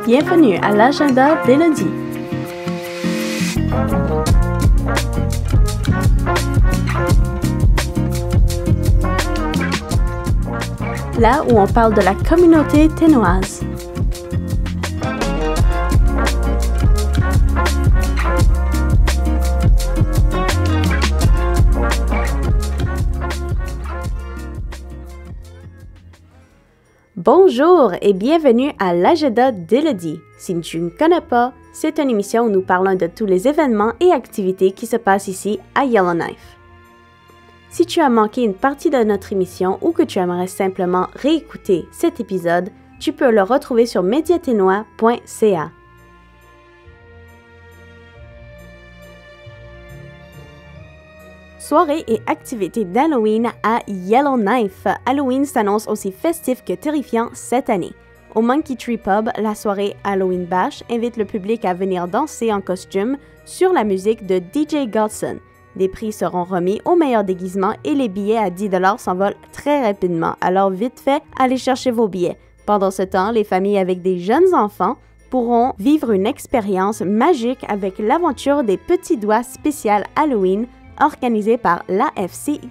Bienvenue à l'agenda d'Élodie. Là où on parle de la communauté ténoise. Bonjour et bienvenue à l'agenda d'Élodie. Si tu ne connais pas, c'est une émission où nous parlons de tous les événements et activités qui se passent ici à Yellowknife. Si tu as manqué une partie de notre émission ou que tu aimerais simplement réécouter cet épisode, tu peux le retrouver sur mediaténois.ca. Soirée et activités d'Halloween à Yellowknife. Halloween s'annonce aussi festif que terrifiant cette année. Au Monkey Tree Pub, la soirée Halloween Bash invite le public à venir danser en costume sur la musique de DJ Godson. Des prix seront remis au meilleur déguisement et les billets à 10 $ s'envolent très rapidement, alors vite fait, allez chercher vos billets. Pendant ce temps, les familles avec des jeunes enfants pourront vivre une expérience magique avec l'aventure des petits doigts spécial Halloween organisé par l'AFCY.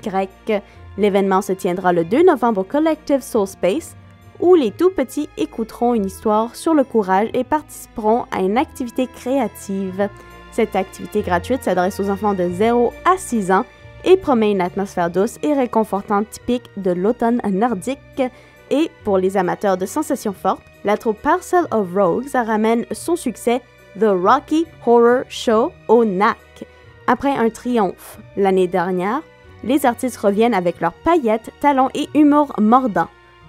L'événement se tiendra le 2 novembre au Collective Soul Space, où les tout-petits écouteront une histoire sur le courage et participeront à une activité créative. Cette activité gratuite s'adresse aux enfants de 0 à 6 ans et promet une atmosphère douce et réconfortante typique de l'automne nordique. Et pour les amateurs de sensations fortes, la troupe Parcel of Rogues ramène son succès The Rocky Horror Show au NAC. Après un triomphe l'année dernière, les artistes reviennent avec leurs paillettes, talons et humour mordant.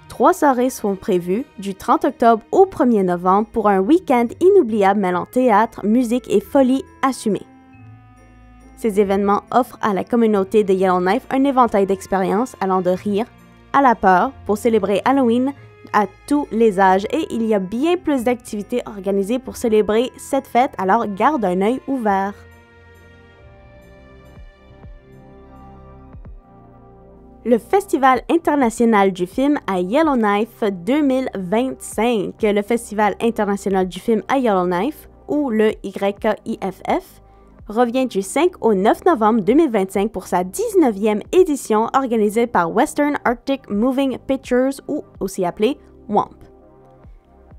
3 soirées sont prévues du 30 octobre au 1er novembre pour un week-end inoubliable mêlant théâtre, musique et folie assumée. Ces événements offrent à la communauté de Yellowknife un éventail d'expériences allant de rire à la peur pour célébrer Halloween à tous les âges et il y a bien plus d'activités organisées pour célébrer cette fête, alors garde un œil ouvert. Le Festival international du film à Yellowknife 2025. Le Festival international du film à Yellowknife, ou le YIFF, revient du 5 au 9 novembre 2025 pour sa 19e édition organisée par Western Arctic Moving Pictures, ou aussi appelé WAMP.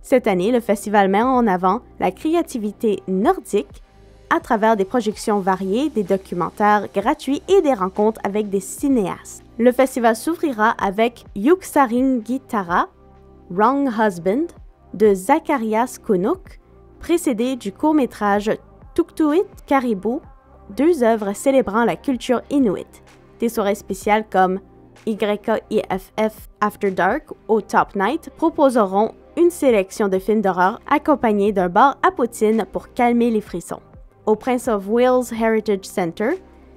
Cette année, le festival met en avant la créativité nordique à travers des projections variées, des documentaires gratuits et des rencontres avec des cinéastes. Le festival s'ouvrira avec Yuksaringitara, Wrong Husband de Zacharias Kunuk, précédé du court-métrage Tuktuit Caribou, 2 œuvres célébrant la culture inuit. Des soirées spéciales comme YIFF After Dark au Top Night proposeront une sélection de films d'horreur accompagnés d'un bar à poutine pour calmer les frissons. Au Prince of Wales Heritage Center,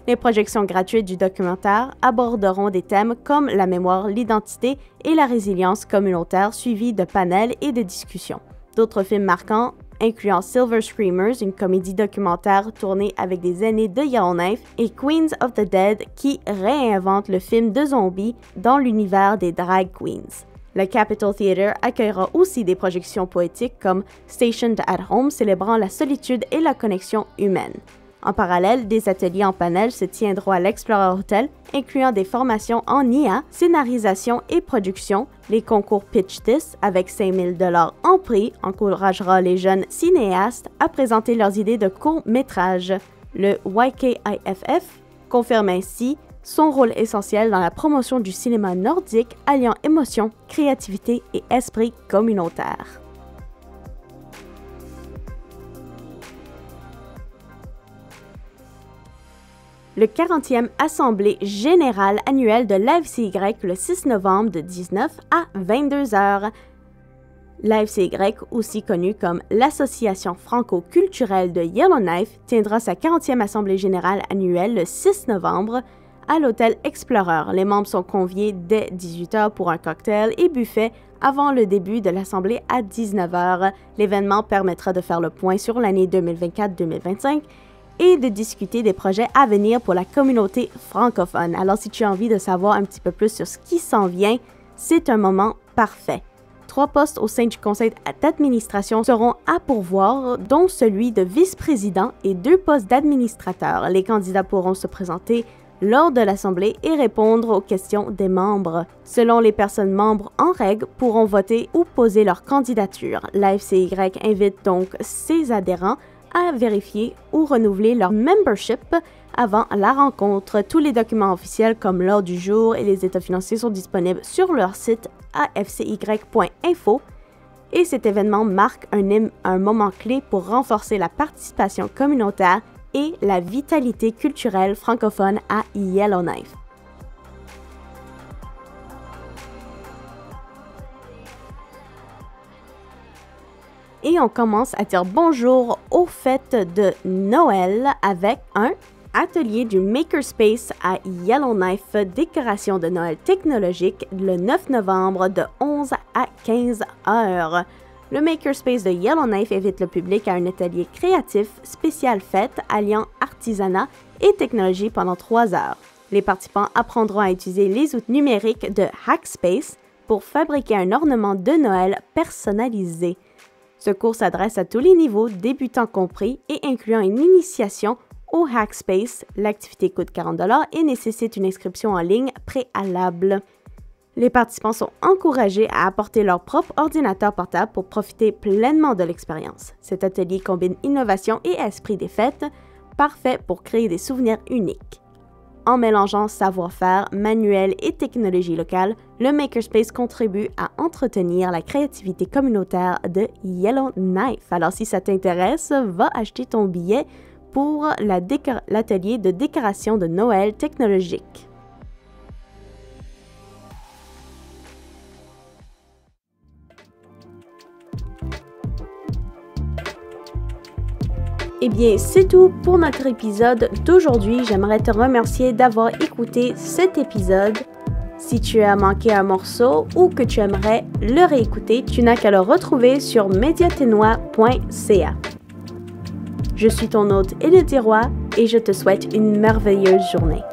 les projections gratuites du documentaire aborderont des thèmes comme la mémoire, l'identité et la résilience communautaire suivis de panels et de discussions. D'autres films marquants, incluant Silver Screamers, une comédie documentaire tournée avec des aînés de Yellowknife, et Queens of the Dead, qui réinvente le film de zombies dans l'univers des drag queens. Le Capitol Theatre accueillera aussi des projections poétiques comme Stationed at Home, célébrant la solitude et la connexion humaine. En parallèle, des ateliers en panel se tiendront à l'Explorer Hotel, incluant des formations en IA, scénarisation et production. Les concours Pitch This, avec 5 000 $ en prix, encouragera les jeunes cinéastes à présenter leurs idées de court-métrage. Le YKIFF confirme ainsi son rôle essentiel dans la promotion du cinéma nordique, alliant émotion, créativité et esprit communautaire. Le 40e Assemblée générale annuelle de l'AFCY le 6 novembre de 19 à 22 h. L'AFCY, aussi connue comme l'Association franco-culturelle de Yellowknife, tiendra sa 40e Assemblée générale annuelle le 6 novembre à l'hôtel Explorer. Les membres sont conviés dès 18 h pour un cocktail et buffet avant le début de l'Assemblée à 19 h. L'événement permettra de faire le point sur l'année 2024-2025 et de discuter des projets à venir pour la communauté francophone. Alors si tu as envie de savoir un petit peu plus sur ce qui s'en vient, c'est un moment parfait. 3 postes au sein du conseil d'administration seront à pourvoir, dont celui de vice-président et 2 postes d'administrateur. Les candidats pourront se présenter lors de l'Assemblée et répondre aux questions des membres. Selon les personnes membres en règle, pourront voter ou poser leur candidature. La FCY invite donc ses adhérents à vérifier ou renouveler leur membership avant la rencontre. Tous les documents officiels comme l'ordre du jour et les états financiers sont disponibles sur leur site afcy.info et cet événement marque un moment clé pour renforcer la participation communautaire et la vitalité culturelle francophone à Yellowknife. Et on commence à dire bonjour aux fêtes de Noël avec un atelier du Makerspace à Yellowknife, décoration de Noël technologique, le 9 novembre de 11 à 15 heures. Le Makerspace de Yellowknife invite le public à un atelier créatif spécial fête alliant artisanat et technologie pendant 3 heures. Les participants apprendront à utiliser les outils numériques de Hackspace pour fabriquer un ornement de Noël personnalisé. Ce cours s'adresse à tous les niveaux, débutants compris, et incluant une initiation au Hackspace. L'activité coûte 40 $ et nécessite une inscription en ligne préalable. Les participants sont encouragés à apporter leur propre ordinateur portable pour profiter pleinement de l'expérience. Cet atelier combine innovation et esprit des fêtes, parfait pour créer des souvenirs uniques. En mélangeant savoir-faire, manuel et technologie locale, le Makerspace contribue à entretenir la créativité communautaire de Yellowknife. Alors si ça t'intéresse, va acheter ton billet pour l'atelier de décoration de Noël technologique. Eh bien, c'est tout pour notre épisode d'aujourd'hui. J'aimerais te remercier d'avoir écouté cet épisode. Si tu as manqué un morceau ou que tu aimerais le réécouter, tu n'as qu'à le retrouver sur mediatenois.ca. Je suis ton hôte Élodie Roy et je te souhaite une merveilleuse journée.